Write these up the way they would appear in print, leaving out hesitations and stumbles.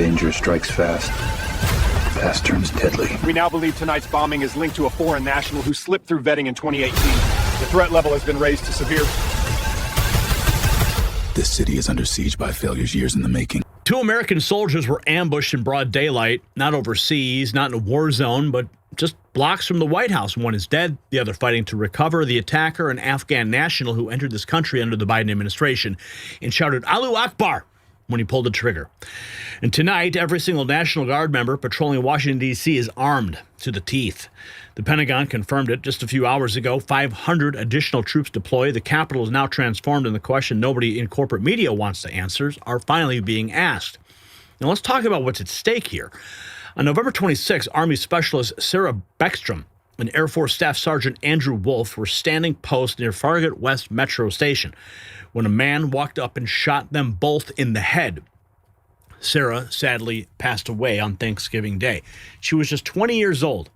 Danger strikes fast. Fast turns deadly. We now believe tonight's bombing is linked to a foreign national who slipped through vetting in 2018. The threat level has been raised to severe. This city is under siege by failures years in the making. 2 American soldiers were ambushed in broad daylight, not overseas, not in a war zone, but just blocks from the White House. One is dead, the other fighting to recover. The attacker, an Afghan national who entered this country under the Biden administration and shouted Allahu Akbar when he pulled the trigger. And tonight, every single National Guard member patrolling Washington, D.C. is armed to the teeth. The Pentagon confirmed it just a few hours ago. 500 additional troops deployed. The Capitol is now transformed, and the question nobody in corporate media wants to answer are finally being asked. Now let's talk about what's at stake here. On November 26, Army Specialist Sarah Beckstrom and Air Force Staff Sergeant Andrew Wolfe were standing post near Farragut West Metro Station when a man walked up and shot them both in the head. Sarah sadly passed away on Thanksgiving Day. She was just 20 years old.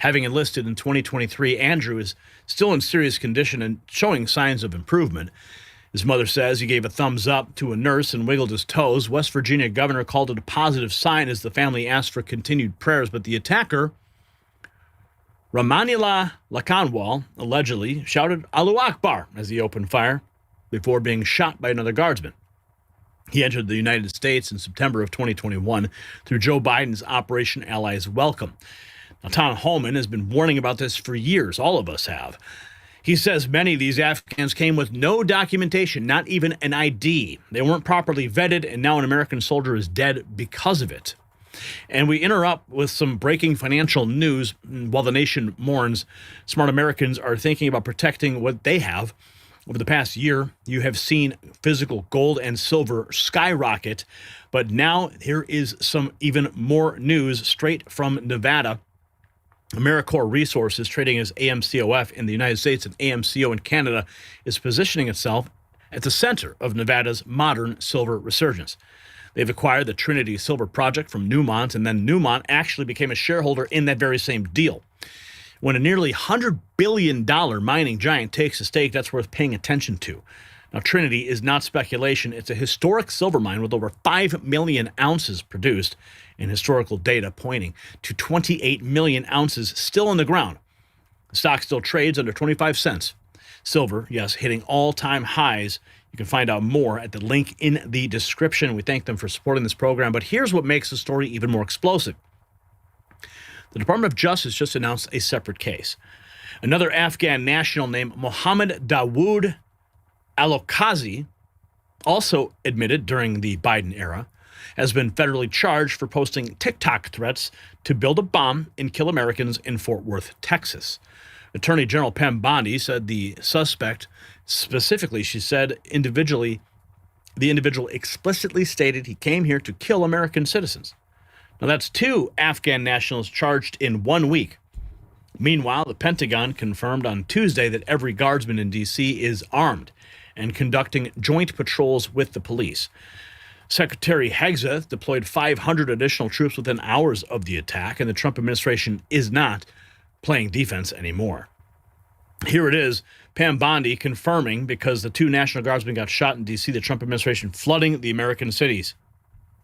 Having enlisted in 2023, Andrew is still in serious condition and showing signs of improvement. His mother says he gave a thumbs up to a nurse and wiggled his toes. West Virginia governor called it a positive sign as the family asked for continued prayers. But the attacker, Rahmanullah Lakhanwal, allegedly shouted Allahu Akbar as he opened fire before being shot by another guardsman. He entered the United States in September of 2021 through Joe Biden's Operation Allies Welcome. Now, Tom Homan has been warning about this for years. All of us have. He says many of these Afghans came with no documentation, not even an ID. They weren't properly vetted, and now an American soldier is dead because of it. And we interrupt with some breaking financial news. While the nation mourns, smart Americans are thinking about protecting what they have. Over the past year, you have seen physical gold and silver skyrocket. But now here is some even more news straight from Nevada. AmeriCorps Resources, trading as AMCOF in the United States and AMCO in Canada, is positioning itself at the center of Nevada's modern silver resurgence. They've acquired the Trinity Silver Project from Newmont, and then Newmont actually became a shareholder in that very same deal. When a nearly $100 billion mining giant takes a stake, that's worth paying attention to. Now, Trinity is not speculation. It's a historic silver mine with over 5 million ounces produced, and historical data pointing to 28 million ounces still in the ground. The stock still trades under 25 cents. Silver, yes, hitting all-time highs. You can find out more at the link in the description. We thank them for supporting this program. But here's what makes the story even more explosive. The Department of Justice just announced a separate case. Another Afghan national named Mohammed Dawood Al-Okhazi, also admitted during the Biden era, has been federally charged for posting TikTok threats to build a bomb and kill Americans in Fort Worth, Texas. Attorney General Pam Bondi said the suspect, specifically, she said the individual explicitly stated he came here to kill American citizens. Now, that's 2 Afghan nationals charged in 1 week. Meanwhile, the Pentagon confirmed on Tuesday that every guardsman in D.C. is armed and conducting joint patrols with the police. Secretary Hegseth deployed 500 additional troops within hours of the attack, and the Trump administration is not playing defense anymore. Here it is, Pam Bondi confirming, because the 2 National Guardsmen got shot in D.C., the Trump administration flooding the American cities.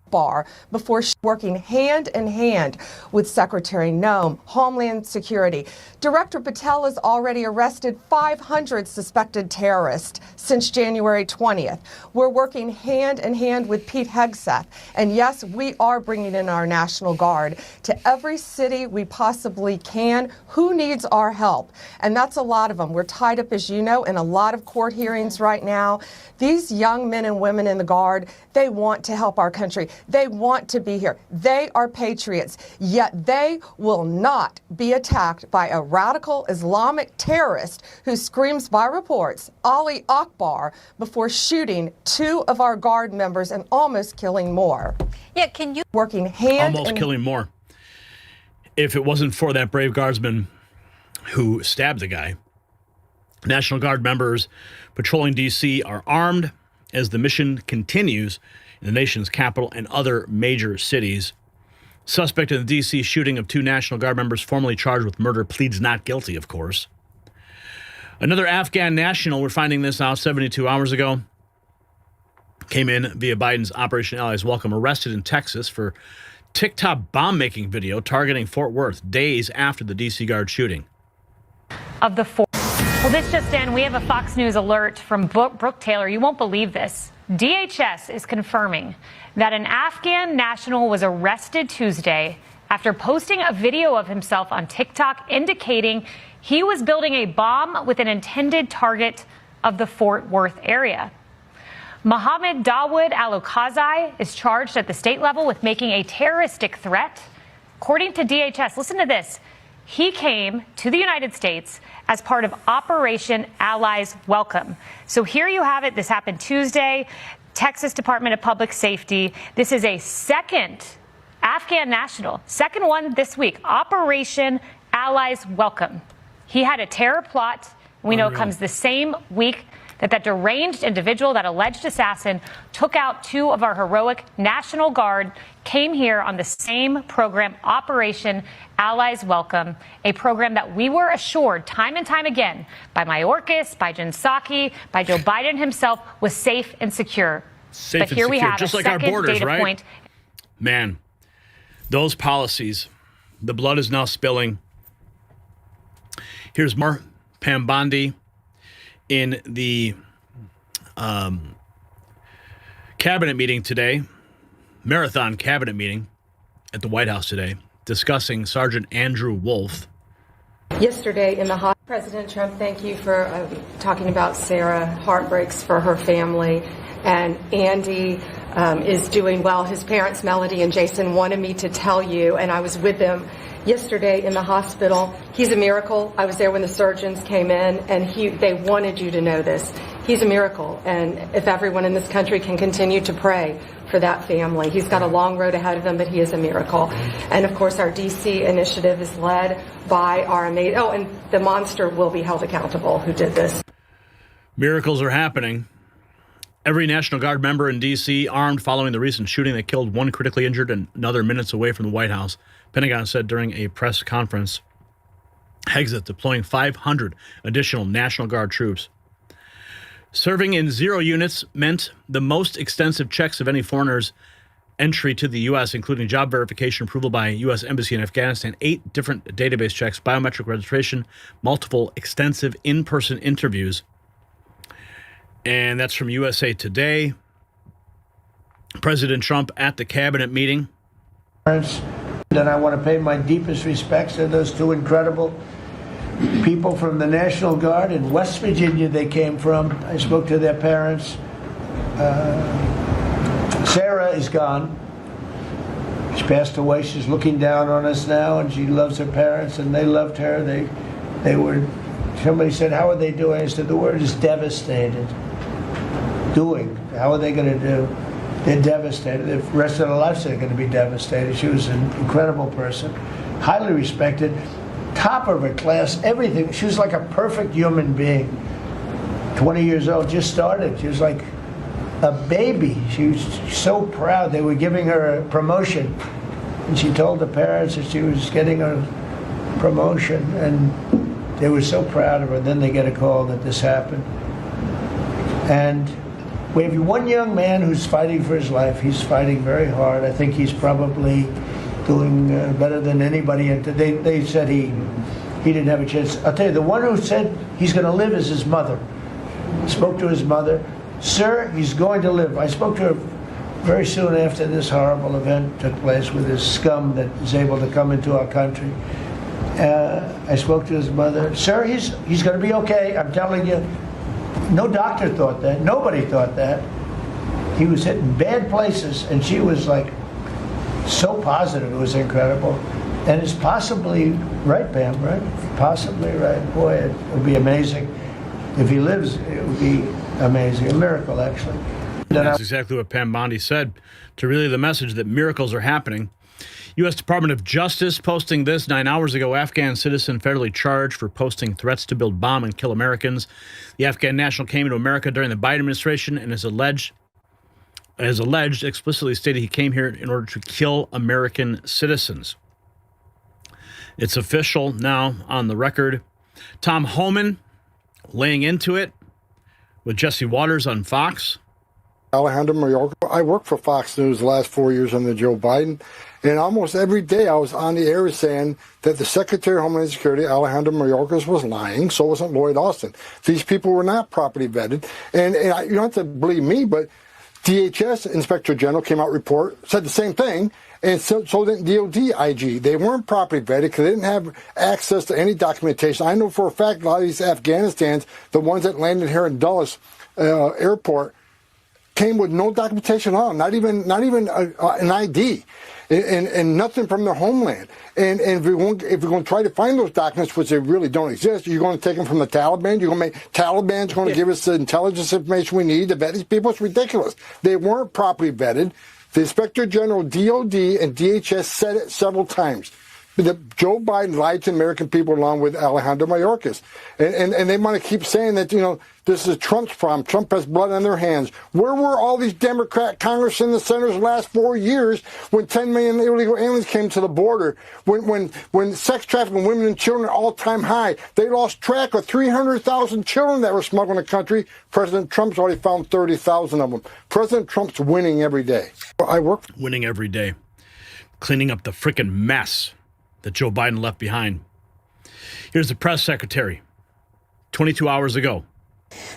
Bar before working hand in hand with Secretary Noem, Homeland Security. Director Patel has already arrested 500 suspected terrorists since January 20th. We're working hand in hand with Pete Hegseth. And yes, we are bringing in our National Guard to every city we possibly can. Who needs our help? And that's a lot of them. We're tied up, as you know, in a lot of court hearings right now. These young men and women in the Guard, they want to help our country. They want to be here. They are patriots, yet they will not be attacked by a radical Islamic terrorist who screams by reports, Allahu Akbar, before shooting 2 of our Guard members and almost killing more. Yeah, can you... Working hand Almost killing more. If it wasn't for that brave guardsman who stabbed the guy, National Guard members patrolling D.C. are armed as the mission continues in the nation's capital and other major cities. Suspect in the D.C. shooting of 2 National Guard members formerly charged with murder pleads not guilty, of course. Another Afghan national, we're finding this out 72 hours ago, came in via Biden's Operation Allies Welcome, arrested in Texas for TikTok bomb-making video targeting Fort Worth days after the D.C. Guard shooting. Of the four. Well, this just in, we have a Fox News alert from Brooke Taylor. You won't believe this. DHS is confirming that an Afghan national was arrested Tuesday after posting a video of himself on TikTok indicating he was building a bomb with an intended target of the Fort Worth area. Mohammed Dawood Al-Okazai is charged at the state level with making a terroristic threat. According to DHS, listen to this. He came to the United States as part of Operation Allies Welcome. So here you have it. This happened Tuesday. Texas Department of Public Safety. This is a second Afghan national, second one this week. Operation Allies Welcome. He had a terror plot. We know it comes the same week that deranged individual, that alleged assassin, took out two of our heroic National Guard, came here on the same program, Operation Allies Welcome, a program that we were assured time and time again by Mayorkas, by Jen Psaki, by Joe Biden himself was safe and secure. But here we have just a like our second borders, data right? point. Man, those policies, the blood is now spilling. Here's more. Pam Bondi in the cabinet meeting today, marathon cabinet meeting at the White House today, discussing Sergeant Andrew Wolfe. Yesterday in the hot, President Trump, thank you for talking about Sarah. Heartbreaks for her family. And Andy is doing well. His parents, Melody and Jason, wanted me to tell you, and I was with them yesterday in the hospital. He's a miracle. I was there when the surgeons came in, and they wanted you to know this. He's a miracle, and if everyone in this country can continue to pray for that family. He's got a long road ahead of him, but he is a miracle. And of course, our D.C. initiative is led by our amazing, and the monster will be held accountable who did this. Miracles are happening. Every National Guard member in D.C. armed following the recent shooting that killed one critically injured and another minutes away from the White House. Pentagon said during a press conference, Hexit deploying 500 additional National Guard troops. Serving in 0 units meant the most extensive checks of any foreigner's entry to the U.S., including job verification, approval by U.S. Embassy in Afghanistan, 8 different database checks, biometric registration, multiple extensive in-person interviews. And that's from USA Today. President Trump at the cabinet meeting. And I want to pay my deepest respects to those two incredible people from the National Guard in West Virginia they came from. I spoke to their parents. Sarah is gone. She passed away. She's looking down on us now, and she loves her parents, and they loved her. They were, somebody said, how are they doing? I said, the word is devastated. Doing. How are they going to do? They're devastated. The rest of their lives they're going to be devastated. She was an incredible person, highly respected, top of her class, everything. She was like a perfect human being. 20 years old, just started. She was like a baby. She was so proud. They were giving her a promotion, and she told the parents that she was getting a promotion, and they were so proud of her. Then they get a call that this happened. And we have one young man who's fighting for his life. He's fighting very hard. I think he's probably doing better than anybody. They said he didn't have a chance. I'll tell you, the one who said he's going to live is his mother. I spoke to his mother. Sir, he's going to live. I spoke to her very soon after this horrible event took place with this scum that is able to come into our country. I spoke to his mother. Sir, he's going to be okay. I'm telling you. No doctor thought that. Nobody thought that. He was hitting bad places, and she was like so positive. It was incredible. And it's possibly right, Pam, right? Possibly right. Boy, it would be amazing. If he lives, it would be amazing. A miracle, actually. That's exactly what Pam Bondi said to relay the message that miracles are happening. U.S. Department of Justice posting this 9 hours ago. Afghan citizen federally charged for posting threats to build bomb and kill Americans. The Afghan national came into America during the Biden administration and is alleged explicitly stated he came here in order to kill American citizens. It's official now on the record. Tom Homan laying into it with Jesse Waters on Fox. Alejandro Mayorkas. I worked for Fox News the last 4 years under Joe Biden, and almost every day I was on the air saying that the Secretary of Homeland Security, Alejandro Mayorkas, was lying. So wasn't Lloyd Austin. These people were not properly vetted. And you don't have to believe me, but DHS Inspector General came out report, said the same thing, and so didn't DOD IG. They weren't properly vetted because they didn't have access to any documentation. I know for a fact a lot of these Afghanistans, the ones that landed here in Dulles Airport, came with no documentation at all, not even an ID, and nothing from their homeland. And if you're going to try to find those documents, which they really don't exist, you're going to take them from the Taliban. You're going to make Taliban's going to give us the intelligence information we need to vet these people. It's ridiculous. They weren't properly vetted. The Inspector General, DOD, and DHS said it several times. Joe Biden lied to American people along with Alejandro Mayorkas. And they want to keep saying that, this is Trump's problem. Trump has blood on their hands. Where were all these Democrat congressmen and senators the last 4 years when 10 million illegal aliens came to the border? When sex trafficking, women and children, all-time high. They lost track of 300,000 children that were smuggled in the country. President Trump's already found 30,000 of them. President Trump's winning every day. Winning every day. Cleaning up the frickin' mess that Joe Biden left behind. Here's the press secretary 22 hours ago.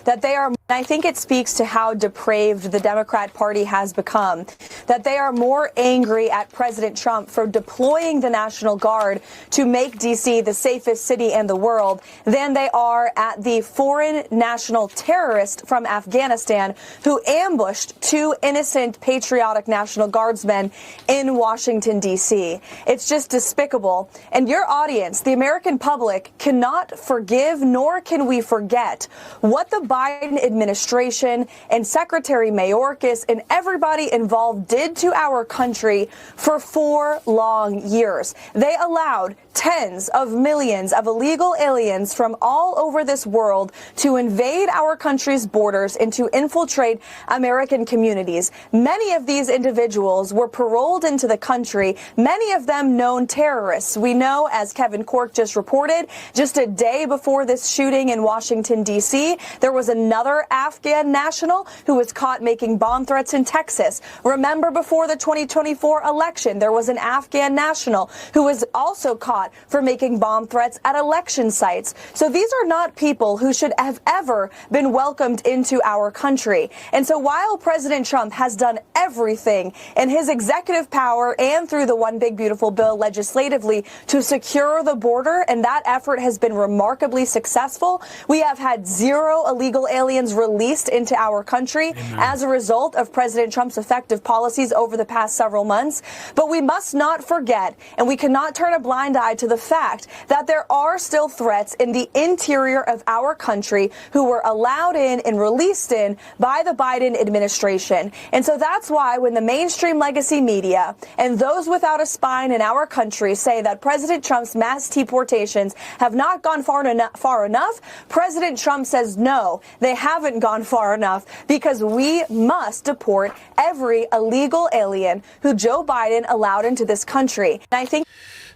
That they are, I think it speaks to how depraved the Democrat Party has become, that they are more angry at President Trump for deploying the National Guard to make D.C. the safest city in the world than they are at the foreign national terrorist from Afghanistan who ambushed two innocent patriotic National Guardsmen in Washington, D.C. It's just despicable. And your audience, the American public, cannot forgive nor can we forget what the Biden administration and Secretary Mayorkas and everybody involved did to our country for 4 long years. They allowed tens of millions of illegal aliens from all over this world to invade our country's borders and to infiltrate American communities. Many of these individuals were paroled into the country, many of them known terrorists. We know, as Kevin Corke just reported, just a day before this shooting in Washington, D.C., there was another Afghan national who was caught making bomb threats in Texas. Remember, before the 2024 election, there was an Afghan national who was also caught for making bomb threats at election sites. So these are not people who should have ever been welcomed into our country. And so while President Trump has done everything in his executive power and through the One Big Beautiful Bill legislatively to secure the border, and that effort has been remarkably successful, we have had 0 illegal aliens released into our country as a result of President Trump's effective policies over the past several months. But we must not forget, and we cannot turn a blind eye to the fact that there are still threats in the interior of our country who were allowed in and released in by the Biden administration. And so that's why when the mainstream legacy media and those without a spine in our country say that President Trump's mass deportations have not gone far enough, President Trump says no, they haven't gone far enough, because we must deport every illegal alien who Joe Biden allowed into this country. And I think.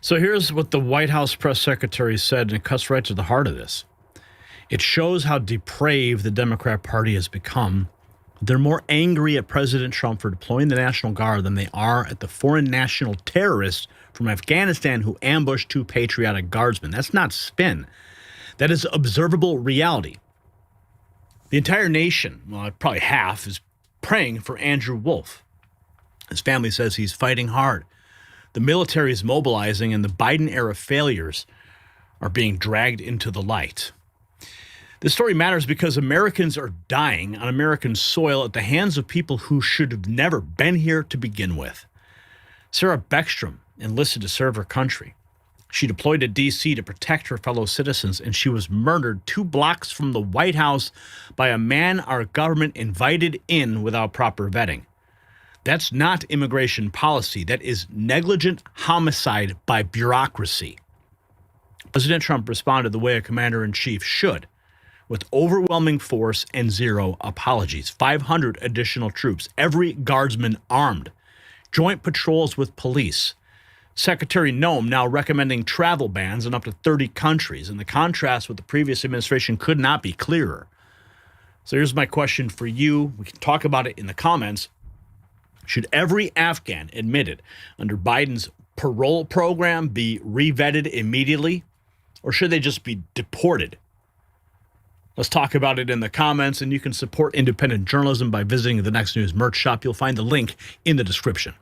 So here's what the White House press secretary said, and it cuts right to the heart of this. It shows how depraved the Democrat Party has become. They're more angry at President Trump for deploying the National Guard than they are at the foreign national terrorists from Afghanistan who ambushed 2 patriotic guardsmen. That's not spin. That is observable reality. The entire nation, well, probably half, is praying for Andrew Wolfe. His family says he's fighting hard. The military is mobilizing, and the Biden-era failures are being dragged into the light. This story matters because Americans are dying on American soil at the hands of people who should have never been here to begin with. Sarah Beckstrom enlisted to serve her country. She deployed to D.C. to protect her fellow citizens, and she was murdered 2 blocks from the White House by a man our government invited in without proper vetting. That's not immigration policy. That is negligent homicide by bureaucracy. President Trump responded the way a commander-in-chief should, with overwhelming force and 0 apologies. 500 additional troops, every guardsman armed, joint patrols with police. Secretary Noem now recommending travel bans in up to 30 countries, and the contrast with the previous administration could not be clearer. So here's my question for you. We can talk about it in the comments. Should every Afghan admitted under Biden's parole program be revetted immediately, or should they just be deported? Let's talk about it in the comments, and you can support independent journalism by visiting the Next News merch shop. You'll find the link in the description.